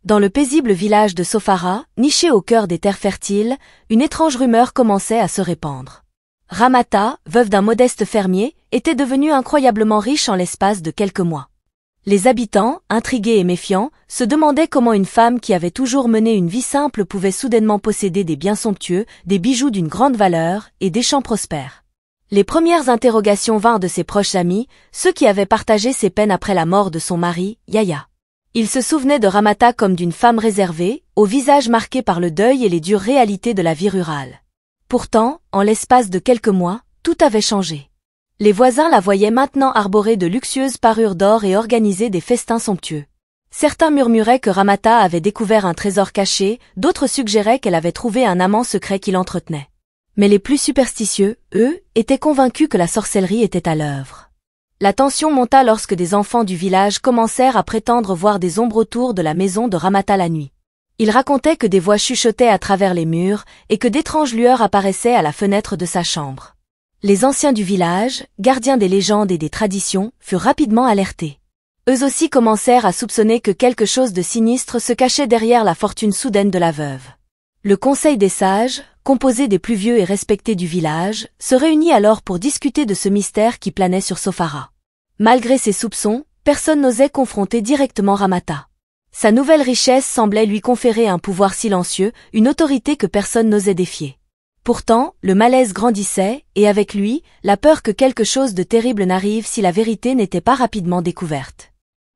Dans le paisible village de Sofara, niché au cœur des terres fertiles, une étrange rumeur commençait à se répandre. Ramata, veuve d'un modeste fermier, était devenue incroyablement riche en l'espace de quelques mois. Les habitants, intrigués et méfiants, se demandaient comment une femme qui avait toujours mené une vie simple pouvait soudainement posséder des biens somptueux, des bijoux d'une grande valeur et des champs prospères. Les premières interrogations vinrent de ses proches amis, ceux qui avaient partagé ses peines après la mort de son mari, Yahya. Ils se souvenaient de Ramata comme d'une femme réservée, au visage marqué par le deuil et les dures réalités de la vie rurale. Pourtant, en l'espace de quelques mois, tout avait changé. Les voisins la voyaient maintenant arborer de luxueuses parures d'or et organiser des festins somptueux. Certains murmuraient que Ramata avait découvert un trésor caché, d'autres suggéraient qu'elle avait trouvé un amant secret qui l'entretenait. Mais les plus superstitieux, eux, étaient convaincus que la sorcellerie était à l'œuvre. La tension monta lorsque des enfants du village commencèrent à prétendre voir des ombres autour de la maison de Ramata la nuit. Ils racontaient que des voix chuchotaient à travers les murs et que d'étranges lueurs apparaissaient à la fenêtre de sa chambre. Les anciens du village, gardiens des légendes et des traditions, furent rapidement alertés. Eux aussi commencèrent à soupçonner que quelque chose de sinistre se cachait derrière la fortune soudaine de la veuve. Le conseil des sages, composé des plus vieux et respectés du village, se réunit alors pour discuter de ce mystère qui planait sur Sofara. Malgré ses soupçons, personne n'osait confronter directement Ramata. Sa nouvelle richesse semblait lui conférer un pouvoir silencieux, une autorité que personne n'osait défier. Pourtant, le malaise grandissait, et avec lui, la peur que quelque chose de terrible n'arrive si la vérité n'était pas rapidement découverte.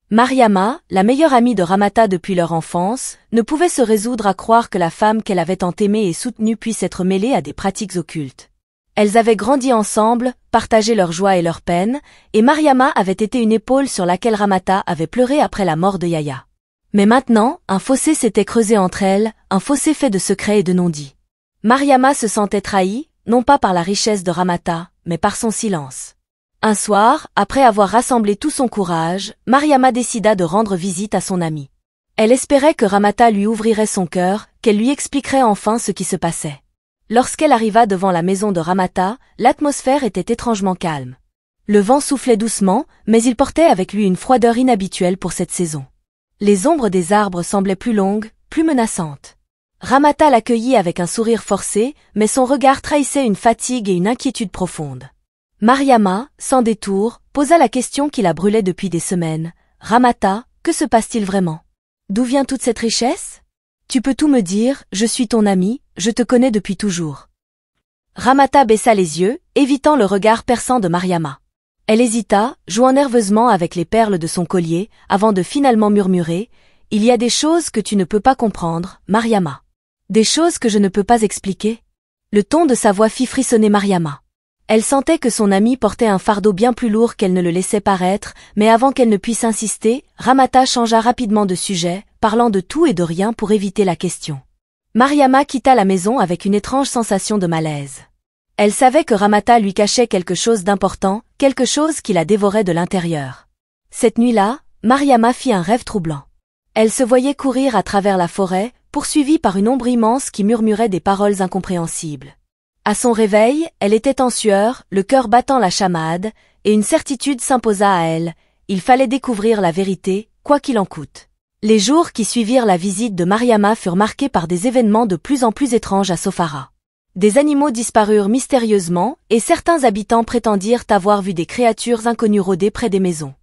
Mariama, la meilleure amie de Ramata depuis leur enfance, ne pouvait se résoudre à croire que la femme qu'elle avait tant aimée et soutenue puisse être mêlée à des pratiques occultes. Elles avaient grandi ensemble, partagé leur joie et leur peine, et Mariama avait été une épaule sur laquelle Ramata avait pleuré après la mort de Yahya. Mais maintenant, un fossé s'était creusé entre elles, un fossé fait de secrets et de non-dits. Mariama se sentait trahie, non pas par la richesse de Ramata, mais par son silence. Un soir, après avoir rassemblé tout son courage, Mariama décida de rendre visite à son amie. Elle espérait que Ramata lui ouvrirait son cœur, qu'elle lui expliquerait enfin ce qui se passait. Lorsqu'elle arriva devant la maison de Ramata, l'atmosphère était étrangement calme. Le vent soufflait doucement, mais il portait avec lui une froideur inhabituelle pour cette saison. Les ombres des arbres semblaient plus longues, plus menaçantes. Ramata l'accueillit avec un sourire forcé, mais son regard trahissait une fatigue et une inquiétude profonde. Mariama, sans détour, posa la question qui la brûlait depuis des semaines. « Ramata, que se passe-t-il vraiment? D'où vient toute cette richesse? Tu peux tout me dire, je suis ton amie, je te connais depuis toujours. » Ramata baissa les yeux, évitant le regard perçant de Mariama. Elle hésita, jouant nerveusement avec les perles de son collier, avant de finalement murmurer « Il y a des choses que tu ne peux pas comprendre, Mariama. Des choses que je ne peux pas expliquer. » Le ton de sa voix fit frissonner Mariama. Elle sentait que son amie portait un fardeau bien plus lourd qu'elle ne le laissait paraître, mais avant qu'elle ne puisse insister, Ramata changea rapidement de sujet, parlant de tout et de rien pour éviter la question. Mariama quitta la maison avec une étrange sensation de malaise. Elle savait que Ramata lui cachait quelque chose d'important, quelque chose qui la dévorait de l'intérieur. Cette nuit-là, Mariama fit un rêve troublant. Elle se voyait courir à travers la forêt, poursuivie par une ombre immense qui murmurait des paroles incompréhensibles. À son réveil, elle était en sueur, le cœur battant la chamade, et une certitude s'imposa à elle, il fallait découvrir la vérité, quoi qu'il en coûte. Les jours qui suivirent la visite de Mariama furent marqués par des événements de plus en plus étranges à Sofara. Des animaux disparurent mystérieusement, et certains habitants prétendirent avoir vu des créatures inconnues rôder près des maisons.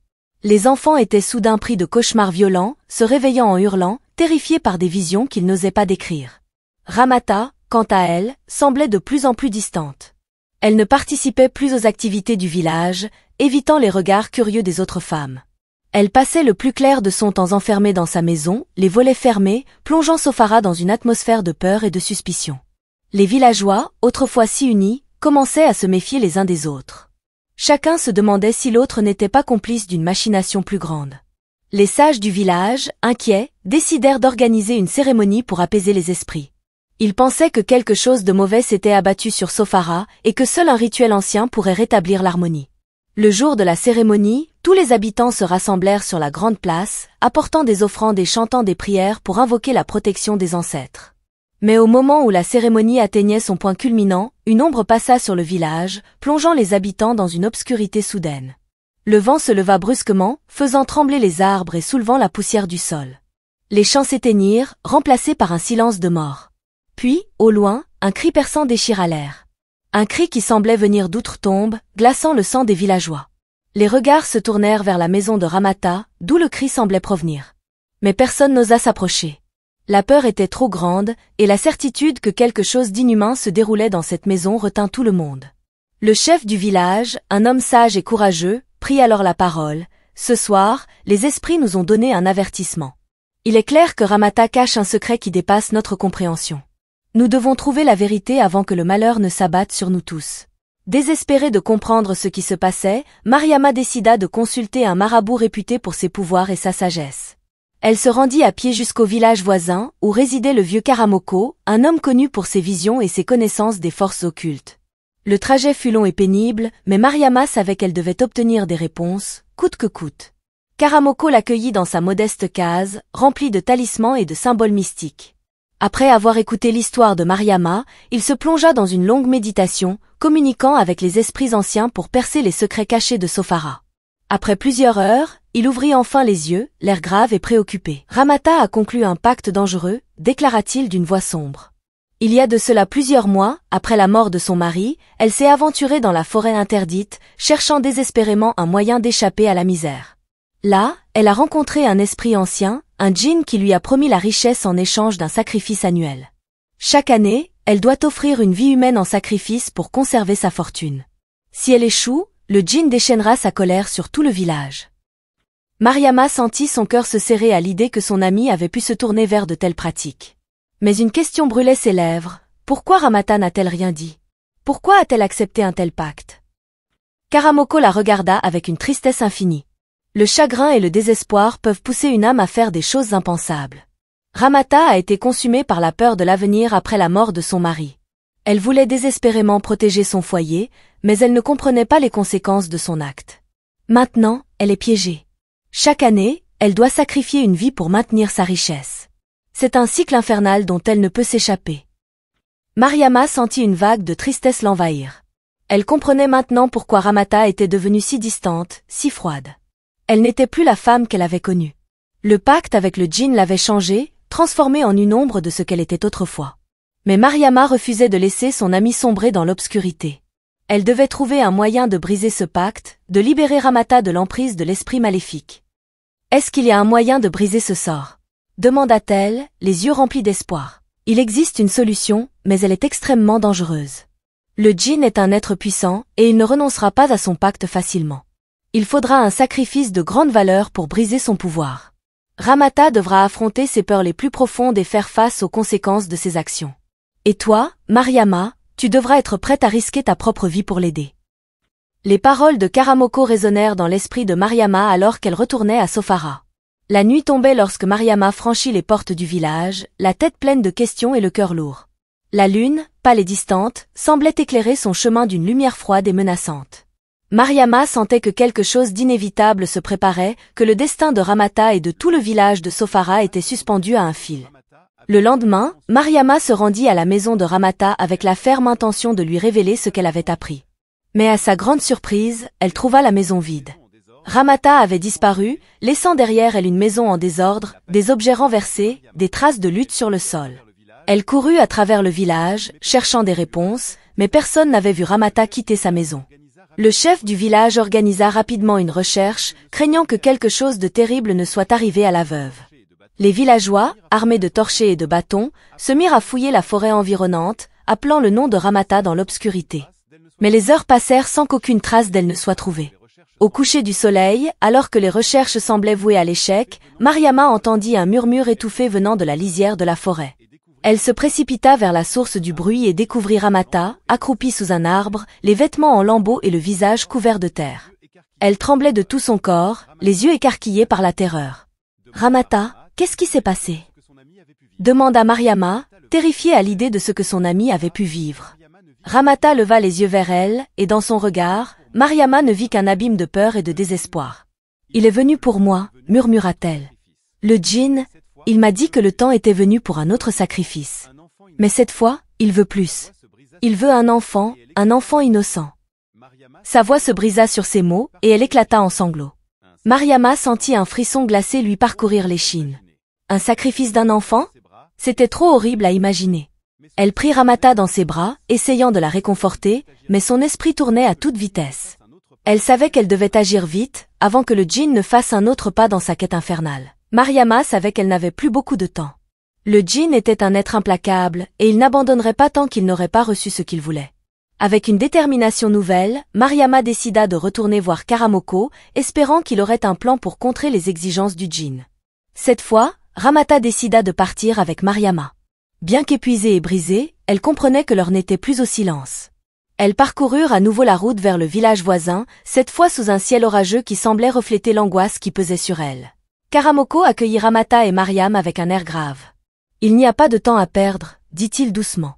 Les enfants étaient soudain pris de cauchemars violents, se réveillant en hurlant, terrifiés par des visions qu'ils n'osaient pas décrire. Ramata, quant à elle, semblait de plus en plus distante. Elle ne participait plus aux activités du village, évitant les regards curieux des autres femmes. Elle passait le plus clair de son temps enfermée dans sa maison, les volets fermés, plongeant Sofara dans une atmosphère de peur et de suspicion. Les villageois, autrefois si unis, commençaient à se méfier les uns des autres. Chacun se demandait si l'autre n'était pas complice d'une machination plus grande. Les sages du village, inquiets, décidèrent d'organiser une cérémonie pour apaiser les esprits. Ils pensaient que quelque chose de mauvais s'était abattu sur Sofara et que seul un rituel ancien pourrait rétablir l'harmonie. Le jour de la cérémonie, tous les habitants se rassemblèrent sur la grande place, apportant des offrandes et chantant des prières pour invoquer la protection des ancêtres. Mais au moment où la cérémonie atteignait son point culminant, une ombre passa sur le village, plongeant les habitants dans une obscurité soudaine. Le vent se leva brusquement, faisant trembler les arbres et soulevant la poussière du sol. Les chants s'éteignirent, remplacés par un silence de mort. Puis, au loin, un cri perçant déchira l'air. Un cri qui semblait venir d'outre-tombe, glaçant le sang des villageois. Les regards se tournèrent vers la maison de Ramata, d'où le cri semblait provenir. Mais personne n'osa s'approcher. La peur était trop grande, et la certitude que quelque chose d'inhumain se déroulait dans cette maison retint tout le monde. Le chef du village, un homme sage et courageux, prit alors la parole. « Ce soir, les esprits nous ont donné un avertissement. Il est clair que Ramata cache un secret qui dépasse notre compréhension. Nous devons trouver la vérité avant que le malheur ne s'abatte sur nous tous. » Désespérée de comprendre ce qui se passait, Mariama décida de consulter un marabout réputé pour ses pouvoirs et sa sagesse. Elle se rendit à pied jusqu'au village voisin, où résidait le vieux Karamoko, un homme connu pour ses visions et ses connaissances des forces occultes. Le trajet fut long et pénible, mais Mariama savait qu'elle devait obtenir des réponses, coûte que coûte. Karamoko l'accueillit dans sa modeste case, remplie de talismans et de symboles mystiques. Après avoir écouté l'histoire de Mariama, il se plongea dans une longue méditation, communiquant avec les esprits anciens pour percer les secrets cachés de Sofara. Après plusieurs heures, il ouvrit enfin les yeux, l'air grave et préoccupé. « Ramata a conclu un pacte dangereux », déclara-t-il d'une voix sombre. Il y a de cela plusieurs mois, après la mort de son mari, elle s'est aventurée dans la forêt interdite, cherchant désespérément un moyen d'échapper à la misère. Là, elle a rencontré un esprit ancien, un djinn qui lui a promis la richesse en échange d'un sacrifice annuel. Chaque année, elle doit offrir une vie humaine en sacrifice pour conserver sa fortune. Si elle échoue, le djinn déchaînera sa colère sur tout le village. Mariama sentit son cœur se serrer à l'idée que son amie avait pu se tourner vers de telles pratiques. Mais une question brûlait ses lèvres. Pourquoi Ramata n'a-t-elle rien dit? Pourquoi a-t-elle accepté un tel pacte? Karamoko la regarda avec une tristesse infinie. Le chagrin et le désespoir peuvent pousser une âme à faire des choses impensables. Ramata a été consumée par la peur de l'avenir après la mort de son mari. Elle voulait désespérément protéger son foyer, mais elle ne comprenait pas les conséquences de son acte. Maintenant, elle est piégée. Chaque année, elle doit sacrifier une vie pour maintenir sa richesse. C'est un cycle infernal dont elle ne peut s'échapper. Mariama sentit une vague de tristesse l'envahir. Elle comprenait maintenant pourquoi Ramata était devenue si distante, si froide. Elle n'était plus la femme qu'elle avait connue. Le pacte avec le djinn l'avait changée, transformée en une ombre de ce qu'elle était autrefois. Mais Mariama refusait de laisser son amie sombrer dans l'obscurité. Elle devait trouver un moyen de briser ce pacte, de libérer Ramata de l'emprise de l'esprit maléfique. Est-ce qu'il y a un moyen de briser ce sort? Demanda-t-elle, les yeux remplis d'espoir. Il existe une solution, mais elle est extrêmement dangereuse. Le djinn est un être puissant, et il ne renoncera pas à son pacte facilement. Il faudra un sacrifice de grande valeur pour briser son pouvoir. Ramata devra affronter ses peurs les plus profondes et faire face aux conséquences de ses actions. Et toi, Mariama, tu devras être prête à risquer ta propre vie pour l'aider. Les paroles de Karamoko résonnèrent dans l'esprit de Mariama alors qu'elle retournait à Sofara. La nuit tombait lorsque Mariama franchit les portes du village, la tête pleine de questions et le cœur lourd. La lune, pâle et distante, semblait éclairer son chemin d'une lumière froide et menaçante. Mariama sentait que quelque chose d'inévitable se préparait, que le destin de Ramata et de tout le village de Sofara était suspendu à un fil. Le lendemain, Mariama se rendit à la maison de Ramata avec la ferme intention de lui révéler ce qu'elle avait appris. Mais à sa grande surprise, elle trouva la maison vide. Ramata avait disparu, laissant derrière elle une maison en désordre, des objets renversés, des traces de lutte sur le sol. Elle courut à travers le village, cherchant des réponses, mais personne n'avait vu Ramata quitter sa maison. Le chef du village organisa rapidement une recherche, craignant que quelque chose de terrible ne soit arrivé à la veuve. Les villageois, armés de torchers et de bâtons, se mirent à fouiller la forêt environnante, appelant le nom de Ramata dans l'obscurité. Mais les heures passèrent sans qu'aucune trace d'elle ne soit trouvée. Au coucher du soleil, alors que les recherches semblaient vouées à l'échec, Mariama entendit un murmure étouffé venant de la lisière de la forêt. Elle se précipita vers la source du bruit et découvrit Ramata, accroupie sous un arbre, les vêtements en lambeaux et le visage couvert de terre. Elle tremblait de tout son corps, les yeux écarquillés par la terreur. « Ramata, qu'est-ce qui s'est passé ?» demanda Mariama, terrifiée à l'idée de ce que son amie avait pu vivre. Ramata leva les yeux vers elle, et dans son regard, Mariama ne vit qu'un abîme de peur et de désespoir. « Il est venu pour moi, murmura-t-elle. Le djinn, il m'a dit que le temps était venu pour un autre sacrifice. Mais cette fois, il veut plus. Il veut un enfant innocent. » Sa voix se brisa sur ces mots, et elle éclata en sanglots. Mariama sentit un frisson glacé lui parcourir l'échine. Un sacrifice d'un enfant? C'était trop horrible à imaginer. Elle prit Ramata dans ses bras, essayant de la réconforter, mais son esprit tournait à toute vitesse. Elle savait qu'elle devait agir vite, avant que le djinn ne fasse un autre pas dans sa quête infernale. Mariama savait qu'elle n'avait plus beaucoup de temps. Le djinn était un être implacable, et il n'abandonnerait pas tant qu'il n'aurait pas reçu ce qu'il voulait. Avec une détermination nouvelle, Mariama décida de retourner voir Karamoko, espérant qu'il aurait un plan pour contrer les exigences du djinn. Cette fois, Ramata décida de partir avec Mariama. Bien qu'épuisée et brisée, elle comprenait que l'heure n'était plus au silence. Elles parcoururent à nouveau la route vers le village voisin, cette fois sous un ciel orageux qui semblait refléter l'angoisse qui pesait sur elle. Karamoko accueillit Ramata et Mariam avec un air grave. « Il n'y a pas de temps à perdre, dit-il doucement.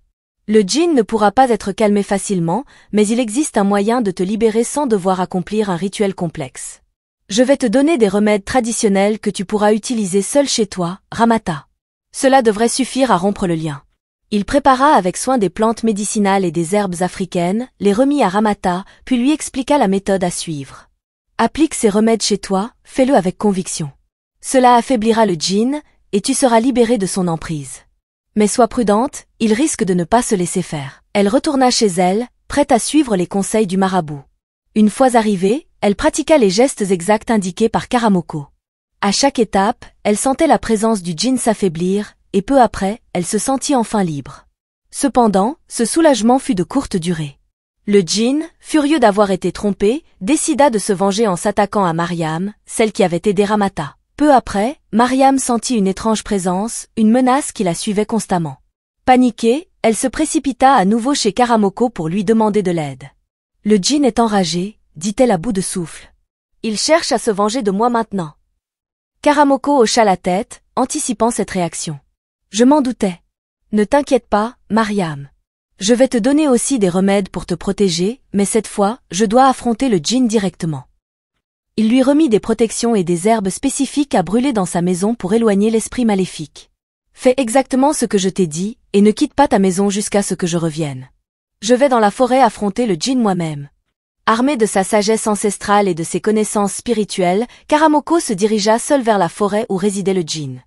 Le djinn ne pourra pas être calmé facilement, mais il existe un moyen de te libérer sans devoir accomplir un rituel complexe. Je vais te donner des remèdes traditionnels que tu pourras utiliser seul chez toi, Ramata. Cela devrait suffire à rompre le lien. » Il prépara avec soin des plantes médicinales et des herbes africaines, les remit à Ramata, puis lui expliqua la méthode à suivre. Applique ces remèdes chez toi, fais-le avec conviction. Cela affaiblira le djinn, et tu seras libéré de son emprise. Mais sois prudente, il risque de ne pas se laisser faire. Elle retourna chez elle, prête à suivre les conseils du marabout. Une fois arrivée, elle pratiqua les gestes exacts indiqués par Karamoko. À chaque étape, elle sentait la présence du djinn s'affaiblir, et peu après, elle se sentit enfin libre. Cependant, ce soulagement fut de courte durée. Le djinn, furieux d'avoir été trompé, décida de se venger en s'attaquant à Mariam, celle qui avait aidé Ramata. Peu après, Mariam sentit une étrange présence, une menace qui la suivait constamment. Paniquée, elle se précipita à nouveau chez Karamoko pour lui demander de l'aide. « Le djinn est enragé, dit-elle à bout de souffle. Il cherche à se venger de moi maintenant. » Karamoko hocha la tête, anticipant cette réaction. « Je m'en doutais. Ne t'inquiète pas, Mariam. Je vais te donner aussi des remèdes pour te protéger, mais cette fois, je dois affronter le djinn directement. » Il lui remit des protections et des herbes spécifiques à brûler dans sa maison pour éloigner l'esprit maléfique. « Fais exactement ce que je t'ai dit, et ne quitte pas ta maison jusqu'à ce que je revienne. Je vais dans la forêt affronter le djinn moi-même. » Armé de sa sagesse ancestrale et de ses connaissances spirituelles, Karamoko se dirigea seul vers la forêt où résidait le djinn.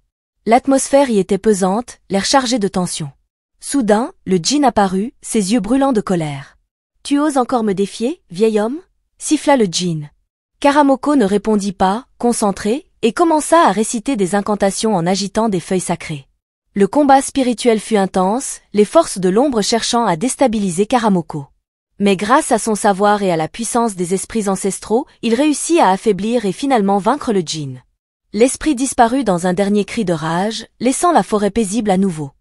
L'atmosphère y était pesante, l'air chargé de tension. Soudain, le djinn apparut, ses yeux brûlants de colère. « Tu oses encore me défier, vieil homme ?» siffla le djinn. Karamoko ne répondit pas, concentré, et commença à réciter des incantations en agitant des feuilles sacrées. Le combat spirituel fut intense, les forces de l'ombre cherchant à déstabiliser Karamoko. Mais grâce à son savoir et à la puissance des esprits ancestraux, il réussit à affaiblir et finalement vaincre le djinn. L'esprit disparut dans un dernier cri de rage, laissant la forêt paisible à nouveau.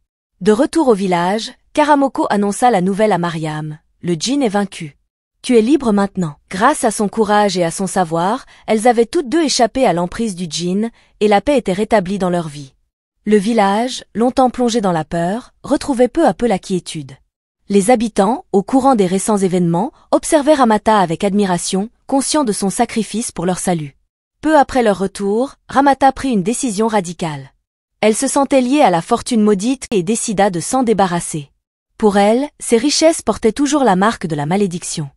De retour au village, Karamoko annonça la nouvelle à Mariam. Le djinn est vaincu. Tu es libre maintenant. Grâce à son courage et à son savoir, elles avaient toutes deux échappé à l'emprise du djinn, et la paix était rétablie dans leur vie. Le village, longtemps plongé dans la peur, retrouvait peu à peu la quiétude. Les habitants, au courant des récents événements, observaient Ramata avec admiration, conscients de son sacrifice pour leur salut. Peu après leur retour, Ramata prit une décision radicale. Elle se sentait liée à la fortune maudite et décida de s'en débarrasser. Pour elle, ses richesses portaient toujours la marque de la malédiction.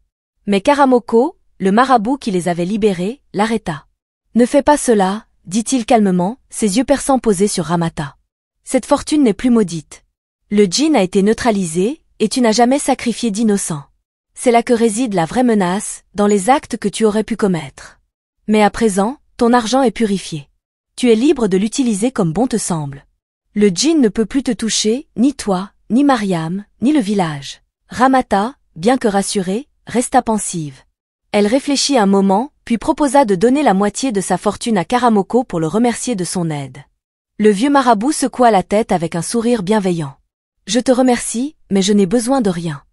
Mais Karamoko, le marabout qui les avait libérés, l'arrêta. « Ne fais pas cela, dit-il calmement, ses yeux perçants posés sur Ramata. Cette fortune n'est plus maudite. Le djinn a été neutralisé, et tu n'as jamais sacrifié d'innocents. C'est là que réside la vraie menace, dans les actes que tu aurais pu commettre. Mais à présent, ton argent est purifié. Tu es libre de l'utiliser comme bon te semble. Le djinn ne peut plus te toucher, ni toi, ni Mariam, ni le village. » Ramata, bien que rassurée, resta pensive. Elle réfléchit un moment, puis proposa de donner la moitié de sa fortune à Karamoko pour le remercier de son aide. Le vieux marabout secoua la tête avec un sourire bienveillant. « Je te remercie, mais je n'ai besoin de rien.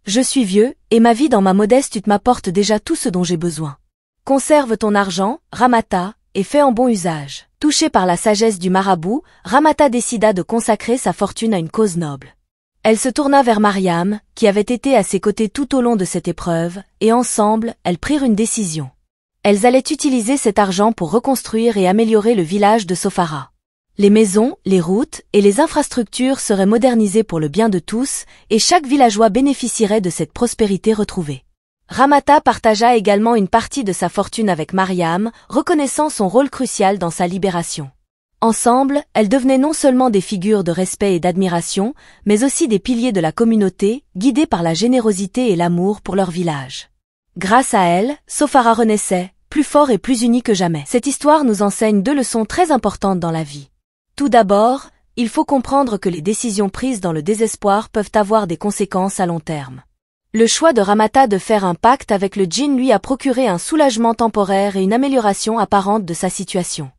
Je suis vieux, et ma vie dans ma modeste hutte m'apporte déjà tout ce dont j'ai besoin. Conserve ton argent, Ramata, et fais en bon usage. » Touchée par la sagesse du marabout, Ramata décida de consacrer sa fortune à une cause noble. Elle se tourna vers Mariam, qui avait été à ses côtés tout au long de cette épreuve, et ensemble, elles prirent une décision. Elles allaient utiliser cet argent pour reconstruire et améliorer le village de Sofara. Les maisons, les routes et les infrastructures seraient modernisées pour le bien de tous, et chaque villageois bénéficierait de cette prospérité retrouvée. Ramata partagea également une partie de sa fortune avec Mariam, reconnaissant son rôle crucial dans sa libération. Ensemble, elles devenaient non seulement des figures de respect et d'admiration, mais aussi des piliers de la communauté, guidées par la générosité et l'amour pour leur village. Grâce à elles, Sofara renaissait, plus fort et plus uni que jamais. Cette histoire nous enseigne 2 leçons très importantes dans la vie. Tout d'abord, il faut comprendre que les décisions prises dans le désespoir peuvent avoir des conséquences à long terme. Le choix de Ramata de faire un pacte avec le djinn lui a procuré un soulagement temporaire et une amélioration apparente de sa situation.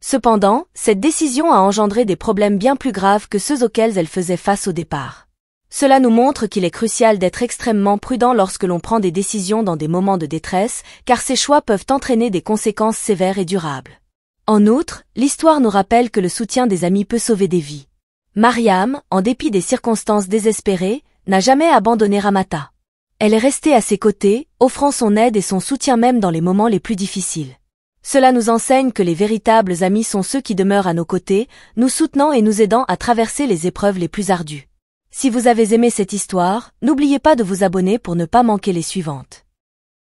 Cependant, cette décision a engendré des problèmes bien plus graves que ceux auxquels elle faisait face au départ. Cela nous montre qu'il est crucial d'être extrêmement prudent lorsque l'on prend des décisions dans des moments de détresse, car ces choix peuvent entraîner des conséquences sévères et durables. En outre, l'histoire nous rappelle que le soutien des amis peut sauver des vies. Mariam, en dépit des circonstances désespérées, n'a jamais abandonné Ramata. Elle est restée à ses côtés, offrant son aide et son soutien même dans les moments les plus difficiles. Cela nous enseigne que les véritables amis sont ceux qui demeurent à nos côtés, nous soutenant et nous aidant à traverser les épreuves les plus ardues. Si vous avez aimé cette histoire, n'oubliez pas de vous abonner pour ne pas manquer les suivantes.